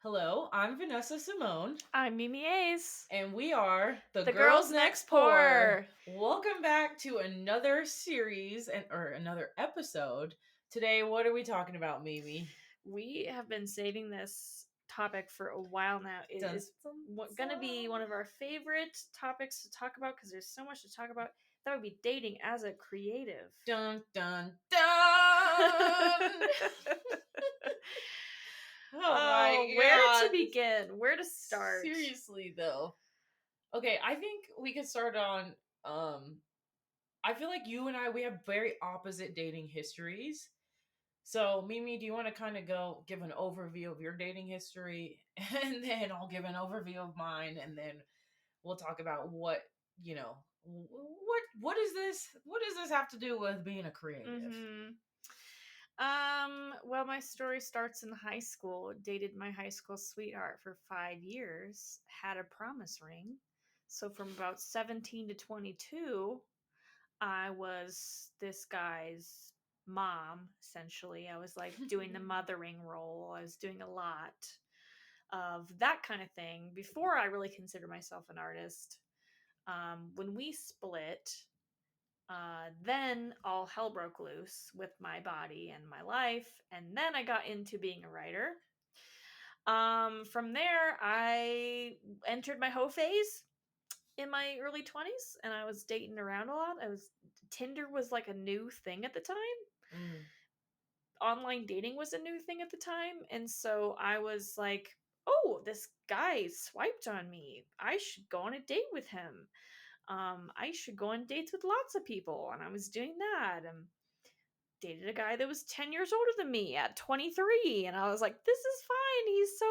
Hello, I'm Vanessa Simone, I'm Mimi A's. and we are the The Girls Girls Next Next Pour. Pour. Welcome back to another series or another episode. Today, what are we talking about, Mimi? We have been saving this topic for a while now. It Dun, is dun, going to be one dun. of our favorite topics to talk about because there's so much to talk about. That would be dating as a creative. Dun dun dun. Oh my Where to god. begin? Where to start? Seriously though. Okay, I think we could start on I feel like you and I we have very opposite dating histories. So, Mimi, do you want to kind of go give an overview of your dating history, and then I'll give an overview of mine, and then we'll talk about what is this? What does this have to do with being a creative? Mm-hmm. Well, my story starts in high school. Dated my high school sweetheart for 5 years, had a promise ring. So from about 17 to 22, I was this guy's mom, essentially. I was like doing the mothering role. I was doing a lot of that kind of thing before I really considered myself an artist. When we split, then all hell broke loose with my body and my life, and then I got into being a writer. From there, I entered my hoe phase in my early 20s, and I was dating around a lot. Tinder was like a new thing at the time. Mm. Online dating was a new thing at the time, and so I was like, "Oh, this guy swiped on me. I should go on a date with him." I should go on dates with lots of people, and I was doing that. And dated a guy that was 10 years older than me at 23, and I was like, this is fine. He's so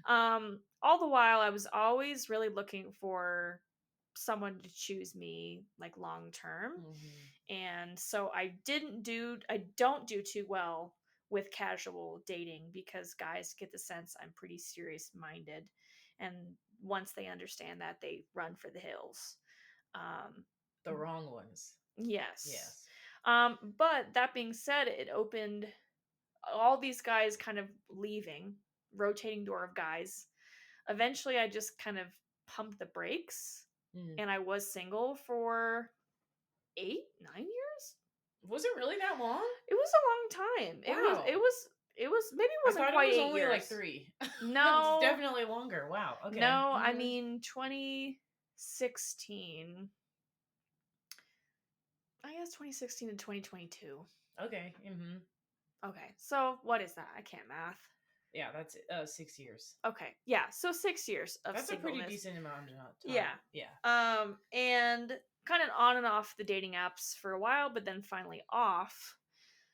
mature. All the while I was always really looking for someone to choose me like long term. Mhm. And so I don't do too well with casual dating because guys get the sense I'm pretty serious minded, and once they understand that, they run for the hills. um The wrong ones. yes. Yes. But that being said, it opened all these guys kind of leaving, rotating door of guys. Eventually I just kind of pumped the brakes, Mm. and I was single for 8 9 years. Was it really that long? It was a long time. Wow. Maybe it I wasn't thought it quite was eight only like years 3. It's No, definitely longer. Wow. Okay. no, I Hmm. mean 2016. I guess 2016 to 2022. Okay. Hmm. Okay, so what is that? I can't math. Yeah, that's 6 years. Okay, yeah, so 6 years of That's a pretty singleness. decent amount of time. Yeah. Yeah. And kind of on and off the dating apps for a while, but then finally off.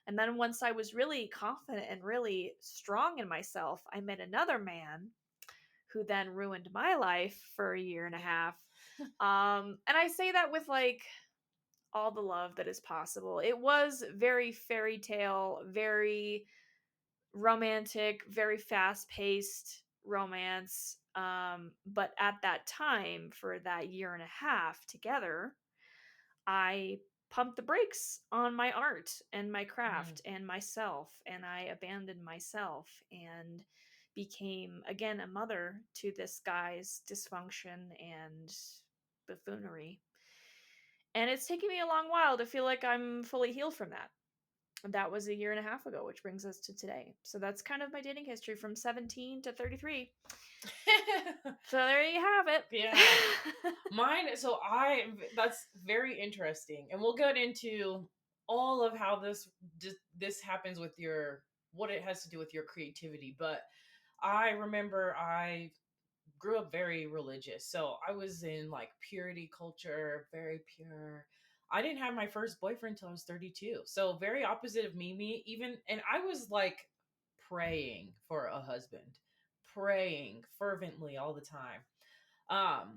And then once I was really confident and really strong in myself, I met another man who then ruined my life for a year and a half. And I say that with like all the love that is possible. It was very fairy tale, very romantic, very fast paced romance. But at that time, for that year and a half together, I pumped the brakes on my art and my Mm. craft and myself, and I abandoned myself and became again a mother to this guy's dysfunction and buffoonery. And it's taken me a long while to feel like I'm fully healed from that. That was a year and a half ago, which brings us to today. So that's kind of my dating history from 17 to 33. So there you have it. Yeah. Mine, that's very interesting. And we'll get into all of how this happens with what it has to do with your creativity. But I remember I grew up very religious. So I was in like purity culture, very pure. I didn't have my first boyfriend until I was 32. So very opposite of Mimi. And I was like praying for a husband, praying fervently all the time.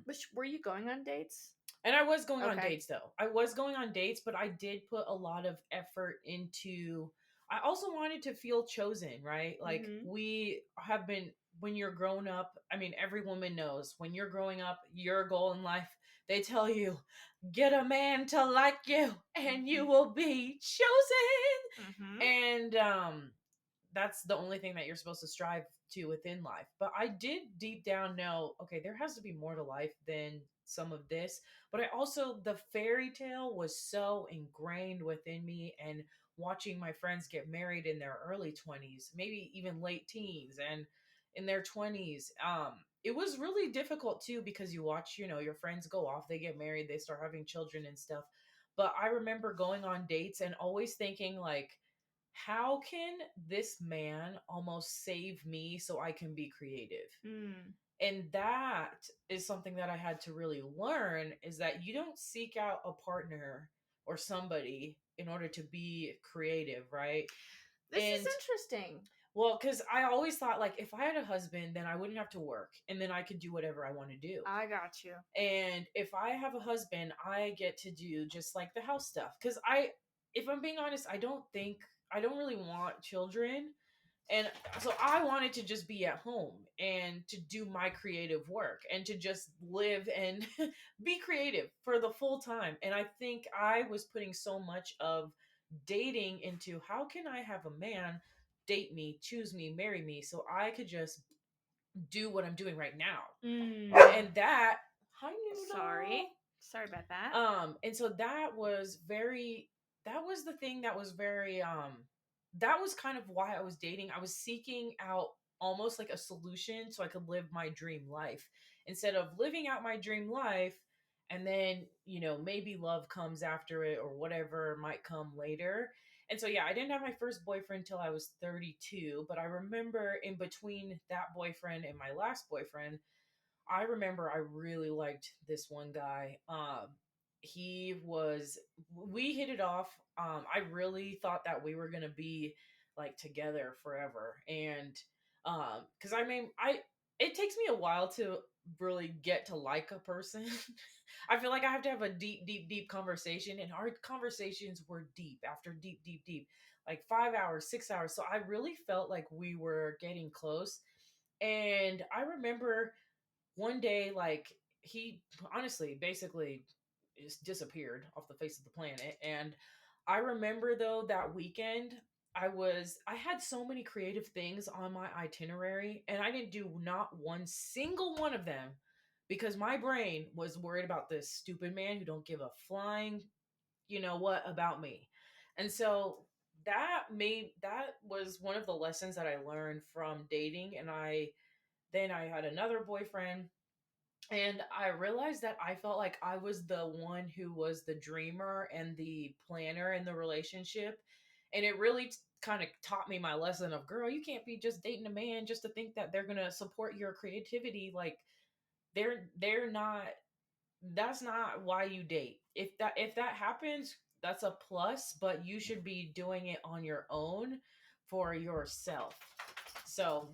Which, were you going on dates? And I was going on Okay. dates though. I was going on dates, but I did put a lot of effort into I also wanted to feel chosen, right? Like Mm-hmm. we have been when you're grown up, I mean every woman knows when you're growing up, your goal in life, they tell you, get a man to like you and you will be chosen. Mm-hmm. And that's the only thing that you're supposed to strive to within life. But I did deep down know, okay, there has to be more to life than some of this. But I also, the fairy tale was so ingrained within me, and watching my friends get married in their early 20s, maybe even late teens and in their 20s. It was really difficult too, because you watch, your friends go off, they get married, they start having children and stuff. But I remember going on dates and always thinking, like, how can this man almost save me so I can be creative? Mm. And that is something that I had to really learn, is that you don't seek out a partner or somebody in order to be creative, right? This is And interesting. well, because I always thought, like, if I had a husband, then I wouldn't have to work, and then I could do whatever I want to do. I got you. And if I have a husband, I get to do just like the house stuff. Because if I'm being honest, I don't really want children. And so I wanted to just be at home and to do my creative work and to just live and be creative for the full time. And I think I was putting so much of dating into, how can I have a man date me, choose me, marry me, so I could just do what I'm doing right now. And that, hi Noodle. Sorry about that. And so that was the thing that was very that was kind of why I was dating. I was seeking out almost like a solution so I could live my dream life, instead of living out my dream life and then, maybe love comes after it or whatever might come later. And so, yeah, I didn't have my first boyfriend until I was 32, but I remember in between that boyfriend and my last boyfriend, I remember I really liked this one guy. We hit it off. I really thought that we were gonna be like together forever, and because it takes me a while to really get to like a person. I feel like I have to have a deep, deep, deep conversation, and our conversations were deep after deep, deep, deep, like 5 hours, 6 hours. So I really felt like we were getting close, and I remember one day, like, he honestly basically just disappeared off the face of the planet. And I remember, though, that weekend I had so many creative things on my itinerary, and I didn't do not one single one of them because my brain was worried about this stupid man who don't give a flying what about me. And so that was one of the lessons that I learned from dating. And I had another boyfriend, and I realized that I felt like I was the one who was the dreamer and the planner in the relationship. And it really kind of taught me my lesson of, girl, you can't be just dating a man just to think that they're going to support your creativity. Like, they're not, that's not why you date. If that happens, that's a plus, but you should be doing it on your own for yourself. So,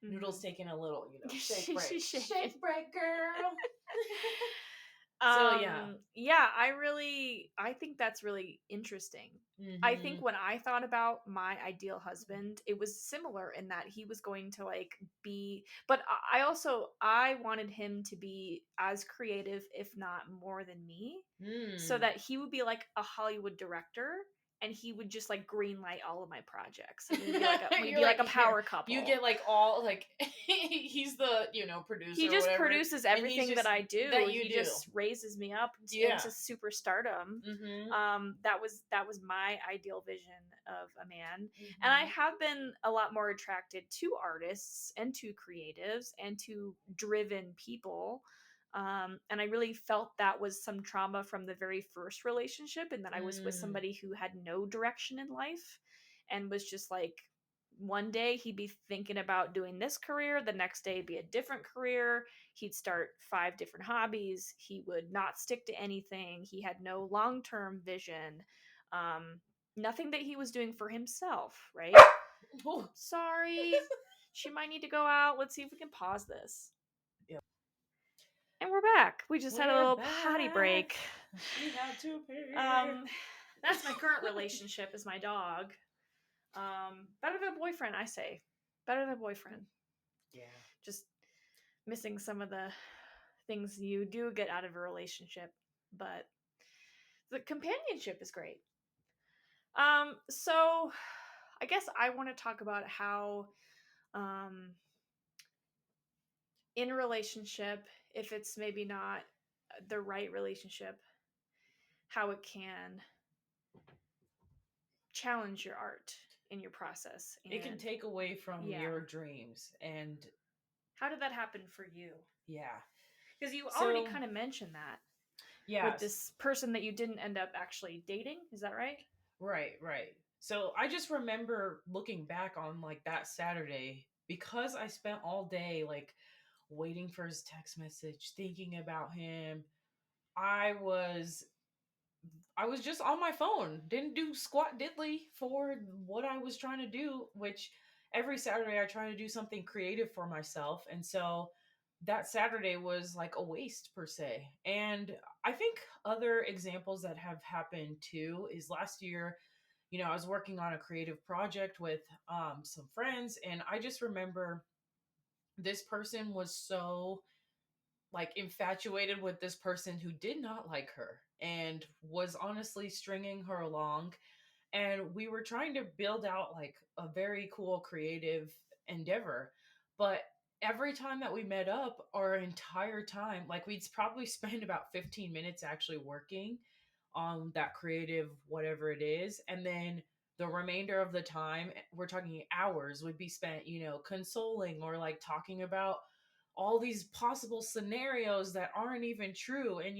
Noodle's taking a little, shake break. Shake break, girl. So, yeah. Yeah, I think that's really interesting. I think when I thought about my ideal husband, it was similar in that he was going to like be, but I wanted him to be as creative, if not more than me, so that he would be like a Hollywood director and he would just like green light all of my projects. And we'd be like a power couple. You get like all like he's the producer. He just or whatever, produces everything that I do. He do. just raises me up into superstardom. That was my ideal vision of a man. And I have been a lot more attracted to artists and to creatives and to driven people. And I really felt that was some trauma from the very first relationship, and that I was with somebody who had no direction in life and was just like, one day he'd be thinking about doing this career, the next day it'd be a different career. He'd start 5 different hobbies. He would not stick to anything. He had no long-term vision. Nothing that he was doing for himself, right? Oh, sorry. She might need to go out. Let's see if we can pause this. And we're back. We just had a little potty break. She had to pee. That's my current relationship, is my dog. Better than a boyfriend, I say. Better than a boyfriend. Yeah. Just missing some of the things you do get out of a relationship, but the companionship is great. So I guess I want to talk about how um in a relationship, if it's maybe not the right relationship, how it can challenge your art in your process. It can And take away from yeah, your dreams. And how did that happen for you? yeah. Because you already So, kind of mentioned that with yes. this person that you didn't end up actually dating. Is that right? Right, right. So I just remember looking back on like that Saturday because I spent all day like waiting for his text message, thinking about him. I was I was just on my phone, didn't do squat diddly for what I was trying to do, which every Saturday I try to do something creative for myself. And so that Saturday was like a waste per se. And I think other examples that have happened too is last year, I was working on a creative project with some friends, and I just remember this person was so like infatuated with this person who did not like her and was honestly stringing her along, and we were trying to build out like a very cool creative endeavor. But every time that we met up, our entire time, like we'd probably spend about 15 minutes actually working on that creative whatever it is, and then the remainder of the time, we're talking hours, would be spent consoling or like talking about all these possible scenarios that aren't even true. And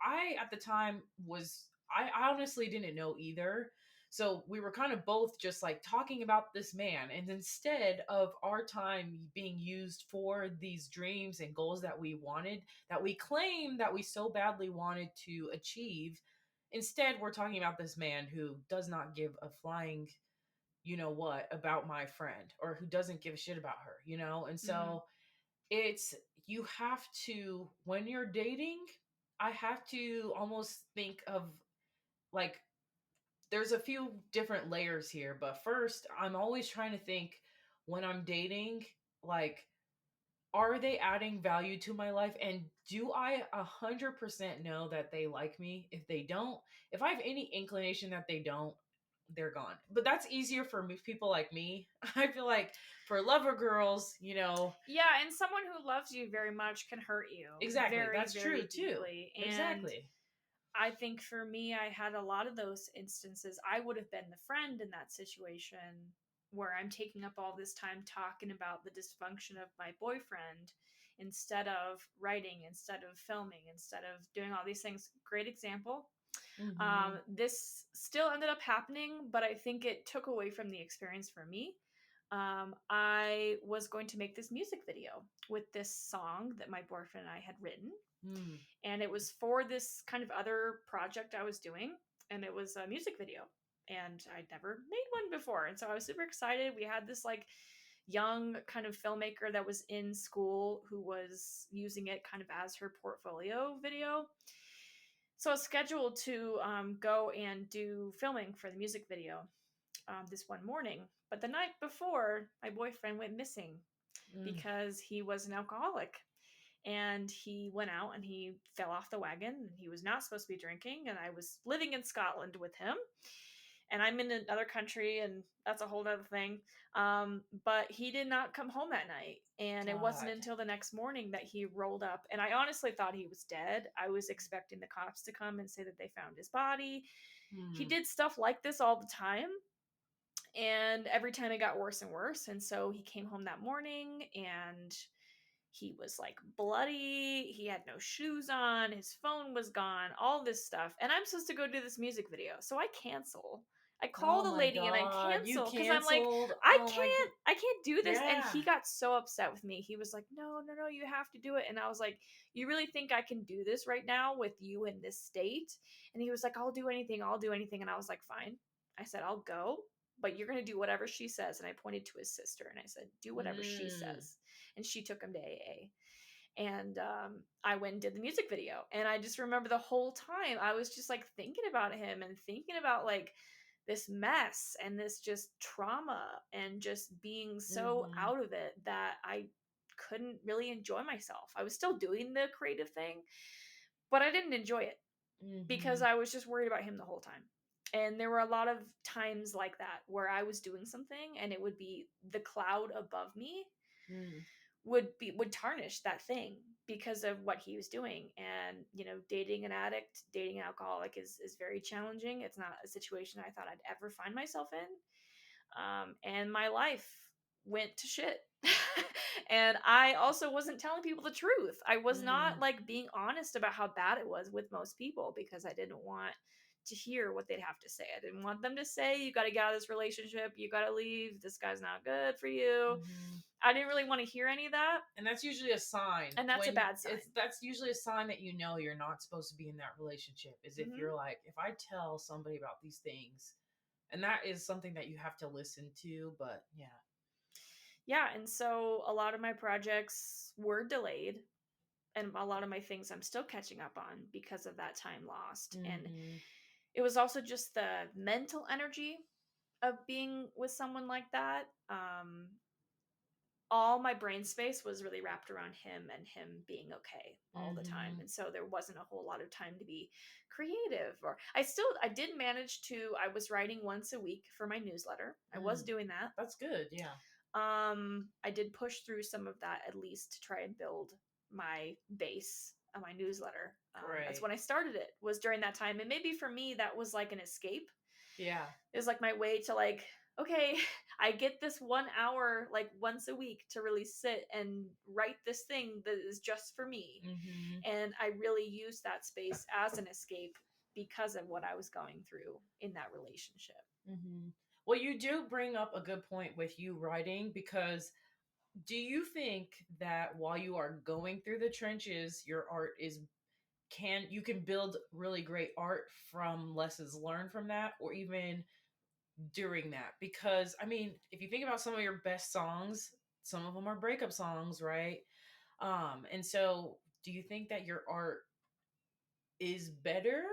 I at the time was I honestly didn't know either. So we were kind of both just like talking about this man. And instead of our time being used for these dreams and goals that we wanted, that we claimed that we so badly wanted to achieve, instead we're talking about this man who does not give a flying, what, about my friend, or who doesn't give a shit about her, And Mm-hmm. so it's, you have to, when you're dating, I have to almost think of like, there's a few different layers here, but first, I'm always trying to think when I'm dating, like, are they adding value to my life? And do I 100% know that they like me? If they don't, if I have any inclination that they don't, they're gone. But that's easier for people like me. I feel like for lover girls, Yeah, and someone who loves you very much can hurt you exactly. very, That's true very too. deeply. And Exactly. I think for me, I had a lot of those instances. I would have been the friend in that situation where I'm taking up all this time talking about the dysfunction of my boyfriend instead of writing, instead of filming, instead of doing all these things. Great example. Mm-hmm. This still ended up happening, but I think it took away from the experience for me. I was going to make this music video with this song that my boyfriend and I had written, Mm. and it was for this kind of other project I was doing, and it was a music video, and I'd never made one before, and so I was super excited. We had this like young kind of filmmaker that was in school who was using it kind of as her portfolio video. So I was scheduled to go and do filming for the music video this one morning, but the night before, my boyfriend went missing Mm. because he was an alcoholic, and he went out and he fell off the wagon, and he was not supposed to be drinking, and I was living in Scotland with him, and I'm in another country, and that's a whole other thing. But he did not come home that night, and it wasn't God. until the next morning that he rolled up, and I honestly thought he was dead. I was expecting the cops to come and say that they found his body. He Mm. did stuff like this all the time, and every time it got worse and worse. And so he came home that morning, and he was like bloody. He had no shoes on. His phone was gone, all this stuff. And I'm supposed to go do this music video. So I cancel. I call Oh the my lady and I God. You cancel because I'm like, canceled. I Oh my God. can't do this. And Yeah. he got so upset with me. He was like, no, no, no, you have to do it. And I was like, you really think I can do this right now with you in this state? And he was like, I'll do anything. I'll do anything. And I was like, fine. I said, I'll go, but you're going to do whatever she says. And I pointed to his sister and I said, do whatever she Mm. says. And she took him to AA. And I went and did the music video. And I just remember the whole time I was just like thinking about him and thinking about like this mess and this just trauma and just being so Mm-hmm. out of it that I couldn't really enjoy myself. I was still doing the creative thing, but I didn't enjoy it because Mm-hmm. I was just worried about him the whole time. And there were a lot of times like that where I was doing something and it would be the cloud above me Mm. would tarnish that thing because of what he was doing. And dating an addict, dating an alcoholic is very challenging. It's not a situation I thought I'd ever find myself in. And my life went to shit. And I also wasn't telling people the truth. I was not Mm. like being honest about how bad it was with most people because I didn't want to hear what they'd have to say. I didn't want them to say, you got to get out of this relationship, you got to leave, this guy's not good for you. Mm-hmm. I didn't really want to hear any of that. And that's usually a sign. And that's a When bad sign. that's usually a sign that you know you're not supposed to be in that relationship. Is if Mm-hmm. you're like, if I tell somebody about these things, and that is something that you have to listen to. But yeah. Yeah, and so a lot of my projects were delayed, and a lot of my things I'm still catching up on because of that time lost. And Mm-hmm. it was also just the mental energy of being with someone like that. All my brain space was really wrapped around him and him being okay all the time. Mm-hmm. And so there wasn't a whole lot of time to be creative. Or I did manage to, I was writing once a week for my newsletter. I was doing that. That's good. Yeah. I did push through some of that at least to try and build my base on my newsletter. That's Right. when I started it, was during that time. And maybe for me, that was like an escape. Yeah. It was like my way to like, okay, I get this 1 hour like once a week to really sit and write this thing that is just for me. Mm-hmm. And I really used that space as an escape because of what I was going through in that relationship. Mm-hmm. Well, you do bring up a good point with you writing, because do you think that while you are going through the trenches, your art is you can build really great art from lessons learned from that, or even during that? Because I mean, if you think about some of your best songs, some of them are breakup songs, right? And so do you think that your art is better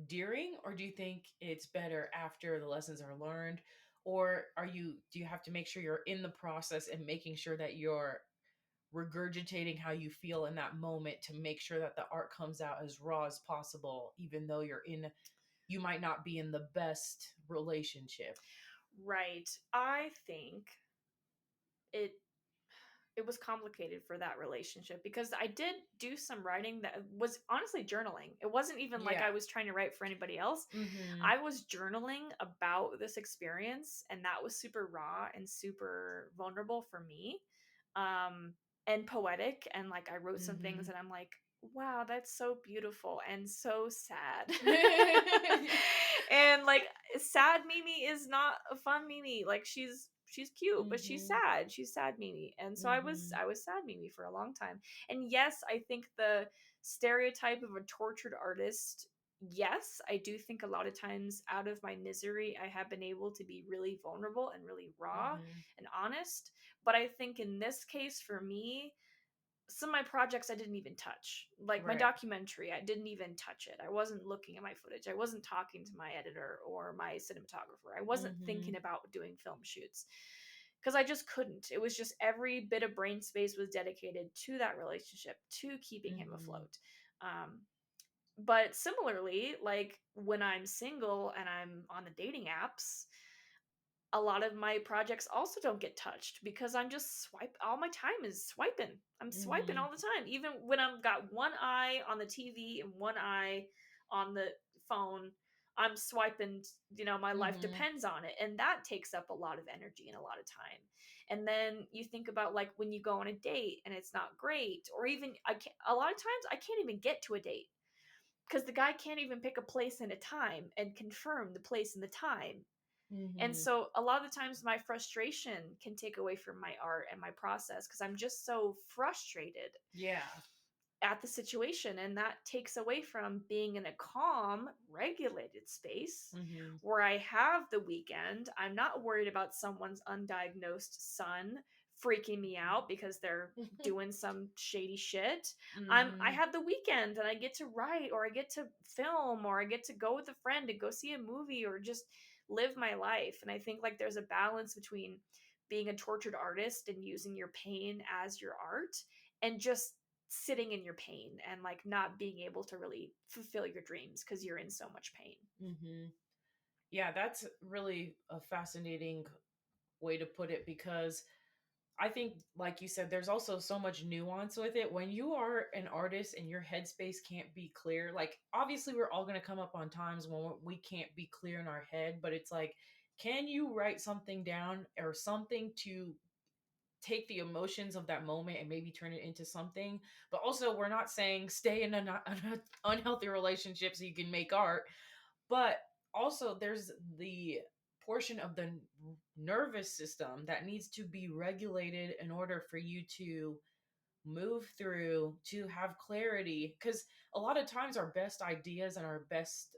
during, or do you think it's better after the lessons are learned? Or do you have to make sure you're in the process and making sure that you're regurgitating how you feel in that moment to make sure that the art comes out as raw as possible, even though you might not be in the best relationship? Right. I think it it was complicated for that relationship because I did do some writing that was honestly journaling. It wasn't even like Yeah. I was trying to write for anybody else. Mm-hmm. I was journaling about this experience, and that was super raw and super vulnerable for me. And poetic, and like I wrote some things Mm-hmm. and I'm like, wow, that's so beautiful and so sad. And like, sad Mimi is not a fun Mimi. Like she's cute, but she's Mm-hmm. sad. She's sad Mimi. And so Mm-hmm. I was sad Mimi for a long time. And yes, I think the stereotype of a tortured artist, yes, I do think a lot of times out of my misery I have been able to be really vulnerable and really raw Mm-hmm. and honest. But I think in this case for me, some of my projects I didn't even touch. Like my Right. documentary, I didn't even touch it. I wasn't looking at my footage. I wasn't talking to my editor or my cinematographer. I wasn't Mm-hmm. thinking about doing film shoots because I just couldn't. It was just every bit of brain space was dedicated to that relationship, to keeping him Mm-hmm. afloat. But similarly, like when I'm single and I'm on the dating apps, a lot of my projects also don't get touched because I'm just all my time is swiping. I'm swiping Mm-hmm. all the time. Even when I've got one eye on the TV and one eye on the phone, I'm swiping, my life Mm-hmm. depends on it. And that takes up a lot of energy and a lot of time. And then you think about like when you go on a date and it's not great, or even a lot of times I can't even get to a date because the guy can't even pick a place and a time and confirm the place and the time. And Mm-hmm. so a lot of the times my frustration can take away from my art and my process because I'm just so frustrated Yeah. at the situation. And that takes away from being in a calm, regulated space Mm-hmm. where I have the weekend. I'm not worried about someone's undiagnosed son freaking me out because they're doing some shady shit. I Mm-hmm. have the weekend and I get to write, or I get to film, or I get to go with a friend and go see a movie, or just live my life. And I think like there's a balance between being a tortured artist and using your pain as your art, and just sitting in your pain and like not being able to really fulfill your dreams because you're in so much pain. Mm-hmm. Yeah, that's really a fascinating way to put it, because I think, like you said, there's also so much nuance with it. When you are an artist and your headspace can't be clear, like obviously we're all going to come up on times when we can't be clear in our head, but it's like, can you write something down or something to take the emotions of that moment and maybe turn it into something? But also, we're not saying stay in an unhealthy relationship so you can make art, but also there's the portion of the nervous system that needs to be regulated in order for you to move through, to have clarity, because a lot of times our best ideas and our best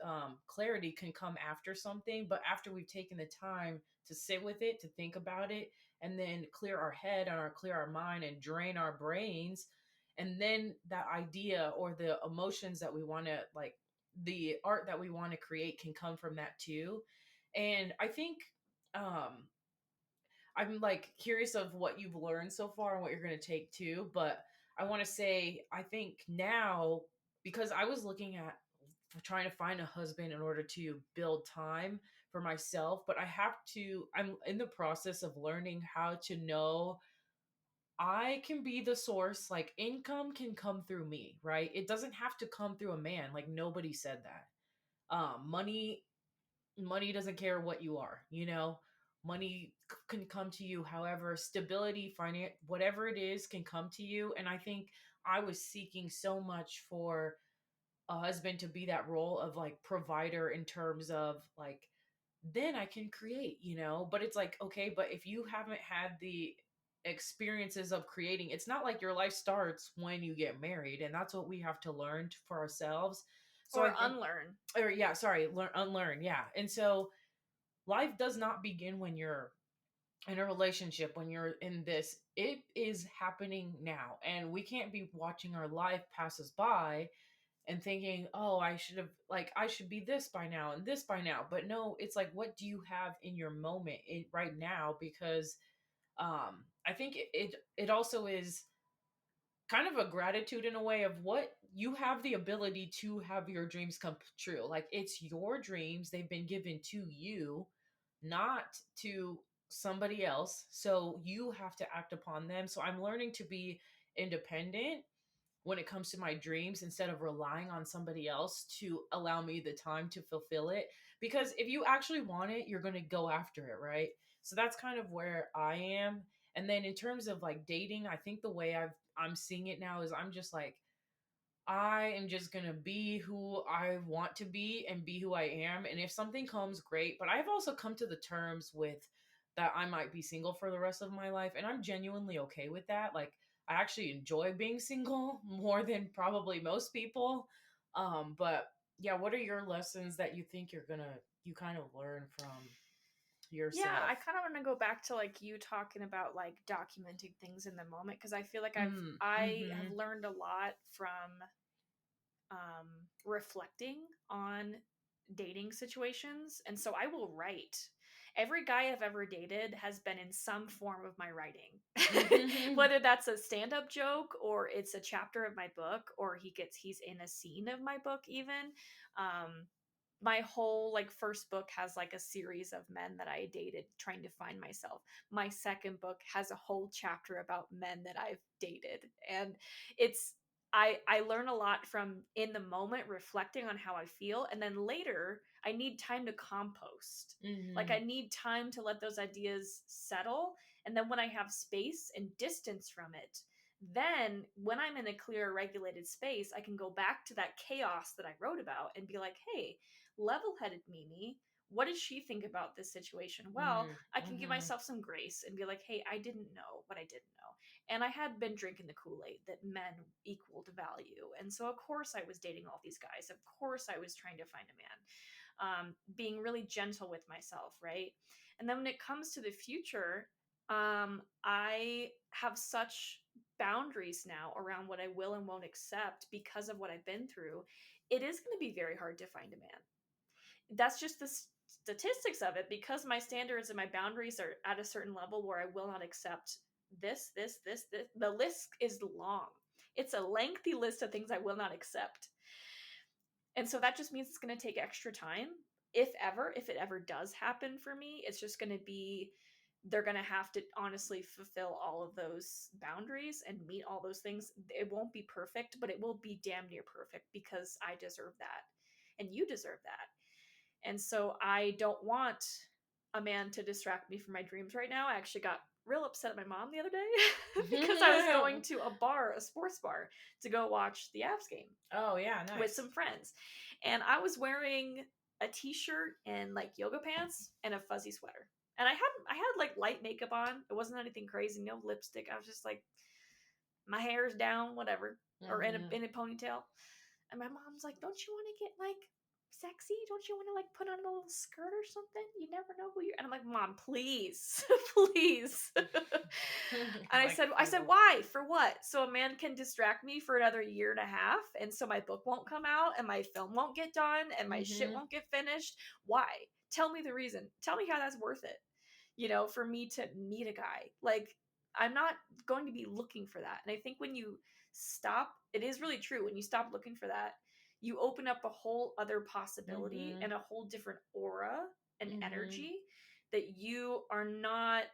clarity can come after something, but after we've taken the time to sit with it, to think about it, and then clear our head and clear our mind and drain our brains, and then that idea or the emotions that we want to, like, the art that we want to create can come from that too. And I think um I'm like curious of what you've learned so far and what you're going to take too. But I want to say, I think now, because I was looking at trying to find a husband in order to build time for myself, but I'm in the process of learning how to know I can be the source. Like, income can come through me, right? It doesn't have to come through a man. Like, nobody said that. Money doesn't care what you are, you know. Money can come to you, however, stability, finance, whatever it is, can come to you. And I think I was seeking so much for a husband to be that role of like provider, in terms of like, then I can create, you know. But it's like, okay, but if you haven't had the experiences of creating, it's not like your life starts when you get married, and that's what we have to learn for ourselves. So I Or think, unlearn. or yeah, sorry, unlearn, yeah. And so life does not begin when you're in a relationship, when you're in this. It is happening now, and we can't be watching our life pass us by and thinking, oh, I should have, like, I should be this by now and this by now. But no, it's like, what do you have in your moment, right now? Because I think it also is kind of a gratitude in a way of what you have the ability to have your dreams come true. Like, it's your dreams, they've been given to you, not to somebody else. So you have to act upon them. So I'm learning to be independent when it comes to my dreams, instead of relying on somebody else to allow me the time to fulfill it. Because if you actually want it, you're going to go after it, right? So that's kind of where I am. And then in terms of like dating, I think the way I'm seeing it now is I'm just like, I am just going to be who I want to be and be who I am. And if something comes, great. But I've also come to the terms with that I might be single for the rest of my life. And I'm genuinely okay with that. Like, I actually enjoy being single more than probably most people. But yeah, what are your lessons that you think you kind of learn from Yeah, yourself? I kind of want to go back to like you talking about like documenting things in the moment, because I feel like Mm, I have mm-hmm. learned a lot from reflecting on dating situations. And so I will write. Every guy I've ever dated has been in some form of my writing. Mm-hmm. Whether that's a stand-up joke, or it's a chapter of my book, or he's in a scene of my book even. Um my whole like first book has like a series of men that I dated trying to find myself. My second book has a whole chapter about men that I've dated. And it's I learn a lot from in the moment reflecting on how I feel, and then later I need time to compost. Like Mm-hmm. I need time to let those ideas settle, and then when I have space and distance from it, then when I'm in a clear regulated space, I can go back to that chaos that I wrote about and be like, "Hey, level-headed Mimi, what does she think about this situation?" Well, I can give Mm-hmm. myself some grace and be like, "Hey, I didn't know what I didn't know." And I had been drinking the Kool-Aid that men equaled value. And so, of course, I was dating all these guys. Of course, I was trying to find a man, being really gentle with myself, right? And then when it comes to the future, I have such boundaries now around what I will and won't accept because of what I've been through. It is going to be very hard to find a man. That's just the statistics of it, because my standards and my boundaries are at a certain level where I will not accept this. The list is long. It's a lengthy list of things I will not accept. And so that just means it's going to take extra time. if it ever does happen for me, it's just going to be, they're going to have to honestly fulfill all of those boundaries and meet all those things. It won't be perfect, but it will be damn near perfect because I deserve that and you deserve that. And so I don't want a man to distract me from my dreams right now. I actually got real upset at my mom the other day because I was going to a sports bar, to go watch the Avs game. Oh yeah, nice. With some friends. And I was wearing a t-shirt and like yoga pants and a fuzzy sweater. And I had like light makeup on. It wasn't anything crazy, no lipstick. I was just like, my hair's down, whatever, or in a ponytail. And my mom's like, "Don't you want to get like sexy? Don't you want to like put on a little skirt or something? You never know who you're." And I'm like, "Mom, please, please." And I said, "Why? For what? So a man can distract me for another year and a half, and so my book won't come out, and my film won't get done, and my shit won't get finished? Why? Tell me the reason. Tell me how that's worth it. For me to meet a guy. Like, I'm not going to be looking for that." And I think when you stop, it is really true. When you stop looking for that, you open up a whole other possibility and a whole different aura and energy that you are not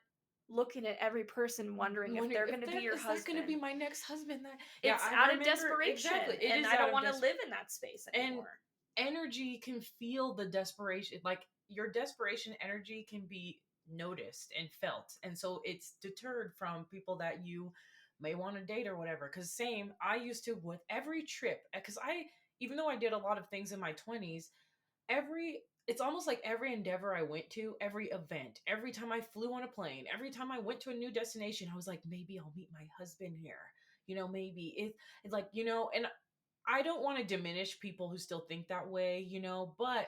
looking at every person wondering if they're going to be your husband. Is that going to be my next husband? It's out of desperation. Exactly. And I don't want to live in that space anymore. And energy can feel the desperation. Like, your desperation energy can be noticed and felt. And so it's deterred from people that you may want to date or whatever. Because same, I used to, with every trip, because even though I did a lot of things in my 20s, it's almost like every endeavor I went to, every event, every time I flew on a plane, every time I went to a new destination, I was like, maybe I'll meet my husband here. Maybe it's like, and I don't want to diminish people who still think that way, but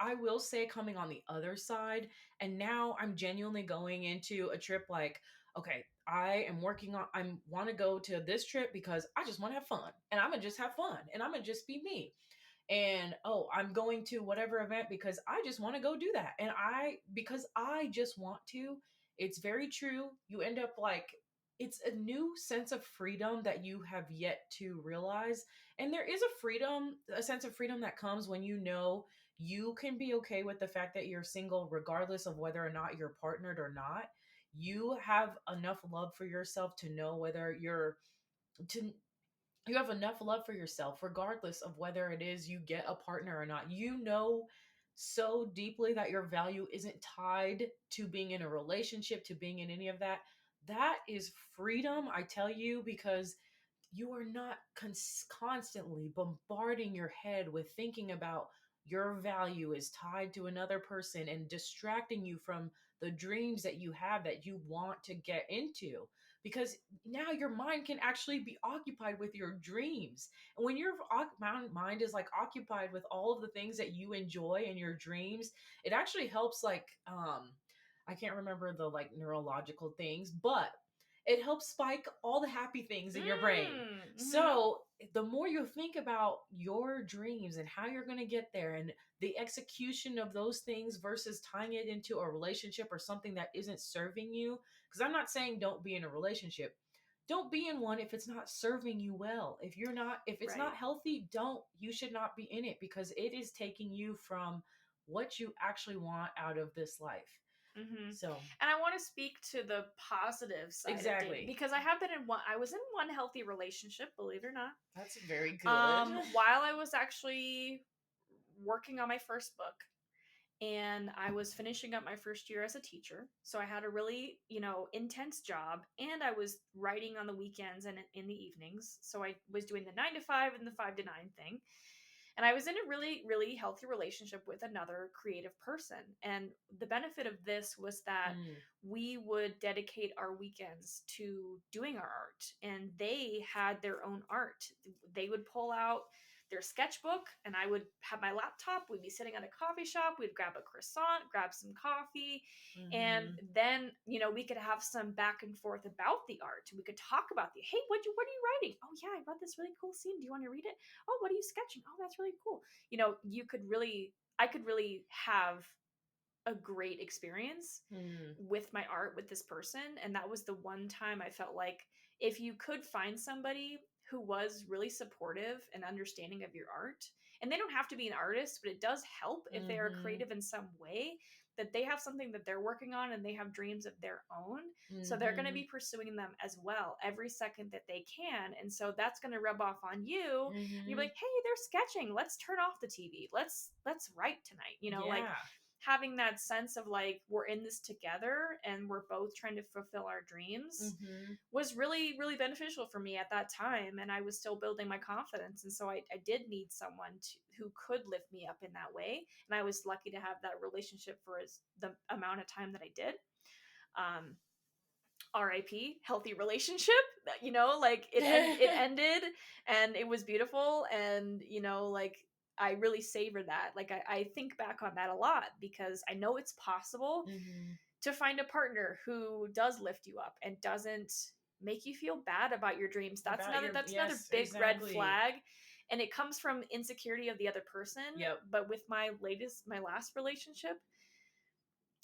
I will say, coming on the other side, and now I'm genuinely going into a trip like, okay, I want to go to this trip because I just want to have fun, and I'm going to just have fun, and I'm going to just be me. And I'm going to whatever event because I just want to go do that. And because I just want to, it's very true. You end up like, it's a new sense of freedom that you have yet to realize. And there is a sense of freedom that comes when you can be okay with the fact that you're single, regardless of whether or not you're partnered or not. You have enough love for yourself to know whether you have enough love for yourself, regardless of whether it is you get a partner or not. You know so deeply that your value isn't tied to being in a relationship, to being in any of that. That is freedom, I tell you, because you are not constantly bombarding your head with thinking about your value is tied to another person and distracting you from the dreams that you have that you want to get into, because now your mind can actually be occupied with your dreams. And when your mind is like occupied with all of the things that you enjoy in your dreams, it actually helps, like, I can't remember the like neurological things, but it helps spike all the happy things in your brain. So the more you think about your dreams and how you're going to get there and the execution of those things versus tying it into a relationship or something that isn't serving you, because I'm not saying don't be in a relationship. Don't be in one if it's not serving you well. If it's not healthy, you should not be in it, because it is taking you from what you actually want out of this life. So, and I want to speak to the positive side of dating, because I was in one healthy relationship, believe it or not. That's very good. While I was actually working on my first book, and I was finishing up my first year as a teacher. So I had a really, intense job, and I was writing on the weekends and in the evenings. So I was doing the 9 to 5 and the 5 to 9 thing. And I was in a really, really healthy relationship with another creative person. And the benefit of this was that we would dedicate our weekends to doing our art. And they had their own art. They would pull out their sketchbook, and I would have my laptop. We'd be sitting at a coffee shop. We'd grab a croissant, grab some coffee. And then, we could have some back and forth about the art. We could talk about hey, what are you writing? Oh yeah, I wrote this really cool scene. Do you want to read it? Oh, what are you sketching? Oh, that's really cool. I could really have a great experience with my art with this person. And that was the one time I felt like, if you could find somebody who was really supportive and understanding of your art. And they don't have to be an artist, but it does help if they are creative in some way, that they have something that they're working on and they have dreams of their own. So they're going to be pursuing them as well every second that they can. And so that's going to rub off on you. You're like, hey, they're sketching. Let's turn off the TV. Let's write tonight. You know, like having that sense of like, we're in this together and we're both trying to fulfill our dreams was really, really beneficial for me at that time. And I was still building my confidence. And so I did need someone who could lift me up in that way. And I was lucky to have that relationship for the amount of time that I did. RIP, healthy relationship, you know, like it ended and it was beautiful. And, you know, like I really savor that. Like I think back on that a lot because I know it's possible to find a partner who does lift you up and doesn't make you feel bad about your dreams. That's another big red flag. And it comes from insecurity of the other person. But with my last relationship,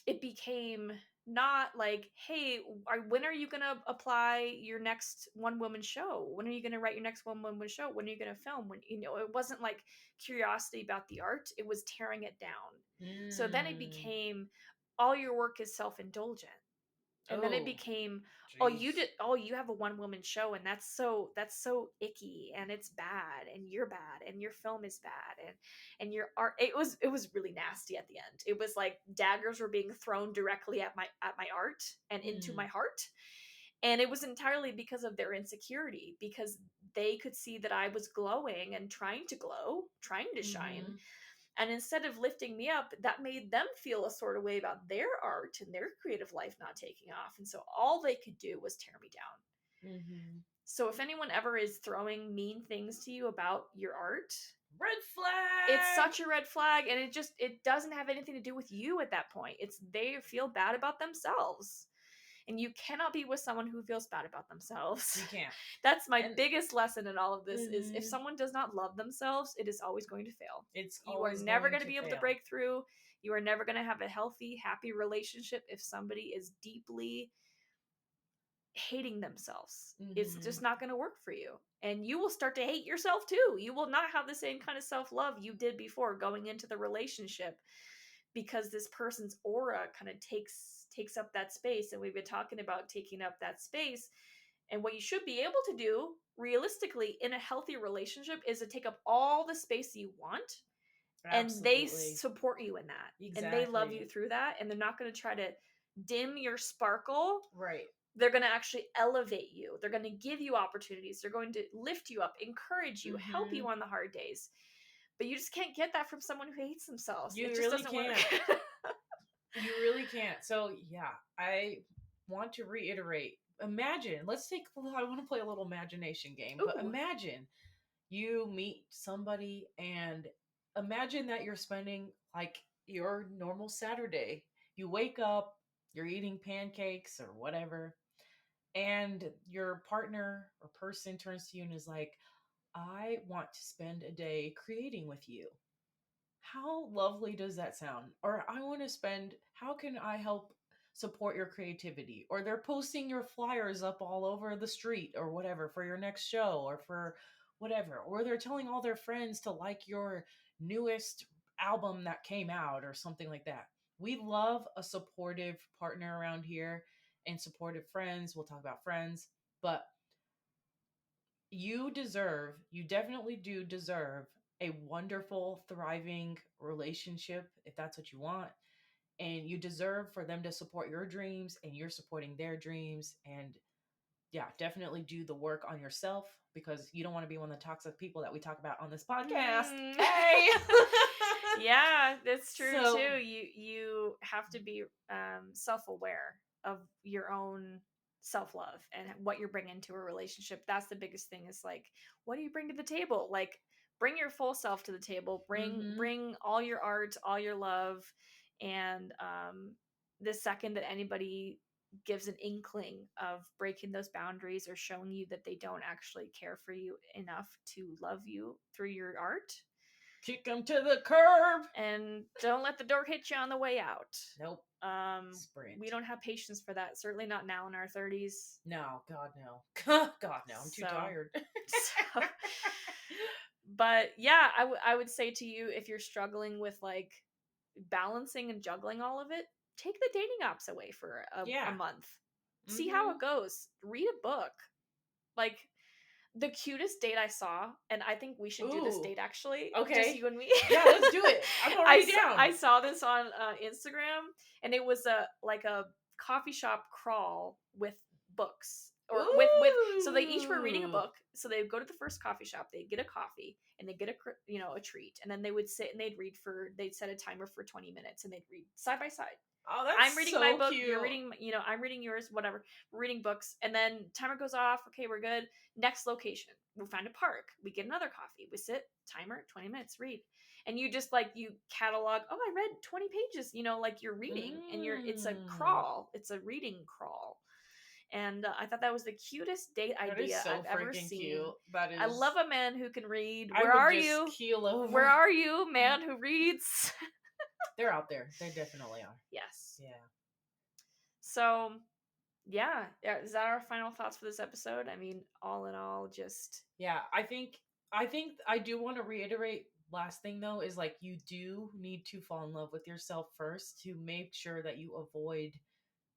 it became not like, hey, when are you going to apply your next one woman show? When are you going to write your next one woman show? When are you going to film? When, you know, it wasn't like curiosity about the art. It was tearing it down. So then it became all your work is self-indulgent. And then it became, you have a one woman show and that's so icky and it's bad and you're bad and your film is bad and your art, it was really nasty at the end. It was like daggers were being thrown directly at my art and into my heart. And it was entirely because of their insecurity, because they could see that I was glowing and trying to glow, trying to shine. And instead of lifting me up, that made them feel a sort of way about their art and their creative life not taking off. And so all they could do was tear me down. So if anyone ever is throwing mean things to you about your art, red flag. It's such a red flag. And it doesn't have anything to do with you at that point. It's they feel bad about themselves. And you cannot be with someone who feels bad about themselves. You can't. That's my biggest lesson in all of this is if someone does not love themselves, it is always going to fail. You are never going to be able to break through. You are never going to have a healthy, happy relationship if somebody is deeply hating themselves. It's just not going to work for you. And you will start to hate yourself too. You will not have the same kind of self-love you did before going into the relationship, because this person's aura kind of takes up that space. And we've been talking about taking up that space. And what you should be able to do realistically in a healthy relationship is to take up all the space you want. Absolutely. And they support you in that. Exactly. And they love you through that. And they're not going to try to dim your sparkle. Right. They're going to actually elevate you. They're going to give you opportunities. They're going to lift you up, encourage you, help you on the hard days. But you just can't get that from someone who hates themselves. You it just really doesn't can't. Work. You really can't. So yeah, I want to reiterate. Imagine, I want to play a little imagination game. Ooh. But imagine you meet somebody and imagine that you're spending like your normal Saturday. You wake up, you're eating pancakes or whatever, and your partner or person turns to you and is like, I want to spend a day creating with you. How lovely does that sound? Or how can I help support your creativity? Or they're posting your flyers up all over the street or whatever for your next show or for whatever. Or they're telling all their friends to like your newest album that came out or something like that. We love a supportive partner around here and supportive friends. We'll talk about friends, but you definitely do deserve a wonderful, thriving relationship if that's what you want. And you deserve for them to support your dreams and you're supporting their dreams. And yeah, definitely do the work on yourself because you don't want to be one of the toxic people that we talk about on this podcast. Hey! Yeah, that's true too. You have to be self-aware of your own self-love and what you're bringing to a relationship. That's the biggest thing is like, what do you bring to the table? Like, bring your full self to the table. Bring all your art, all your love. And the second that anybody gives an inkling of breaking those boundaries or showing you that they don't actually care for you enough to love you through your art, Kick them to the curb. And don't let the door hit you on the way out. Nope. Sprint. We don't have patience for that. Certainly not now in our 30s. No, God no. God no. I'm too tired. So, but yeah, I would say to you, if you're struggling with like balancing and juggling all of it, take the dating apps away for a month. See how it goes. Read a book. Like the cutest date I saw, and I think we should do this date actually. Okay. Just you and me. Yeah, let's do it. I'm already down. I saw this on Instagram, and it was a coffee shop crawl with books. Or with so they each were reading a book. So they would go to the first coffee shop, they'd get a coffee, and they'd get a treat, and then they would sit and they'd set a timer for 20 minutes, and they'd read side by side. Oh, that's I'm reading my book, cute. you're reading, I'm reading yours, whatever. We're reading books, and then timer goes off. Okay, we're good. Next location, we'll find a park. We get another coffee. We sit, timer, 20 minutes, read. And you just like, you catalog, oh, I read 20 pages, like you're reading, and it's a crawl. It's a reading crawl. And I thought that was the cutest date idea I've ever seen. Cute. That is... I love a man who can read. Where are you? Keel over. Where are you, man who reads? They're out there. They definitely are. Yes. Yeah. So, yeah. Is that our final thoughts for this episode? I mean, all in all, just... Yeah, I think I do want to reiterate, last thing though, is like, you do need to fall in love with yourself first to make sure that you avoid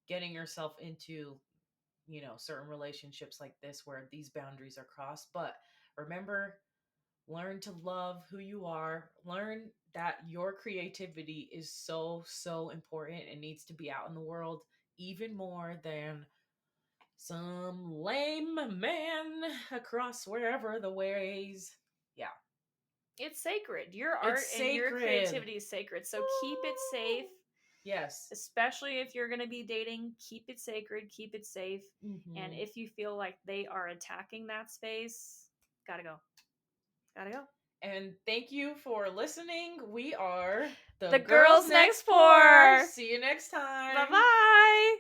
getting yourself into, certain relationships like this where these boundaries are crossed. But remember, learn to love who you are. Learn that your creativity is so, so important and needs to be out in the world even more than some lame man across wherever the ways. Yeah. It's sacred. Your art and your creativity is sacred. So keep it safe. Yes. Especially if you're going to be dating, keep it sacred, keep it safe. Mm-hmm. And if you feel like they are attacking that space, gotta go. Gotta go. And thank you for listening. We are the Girls Next Door. See you next time. Bye-bye.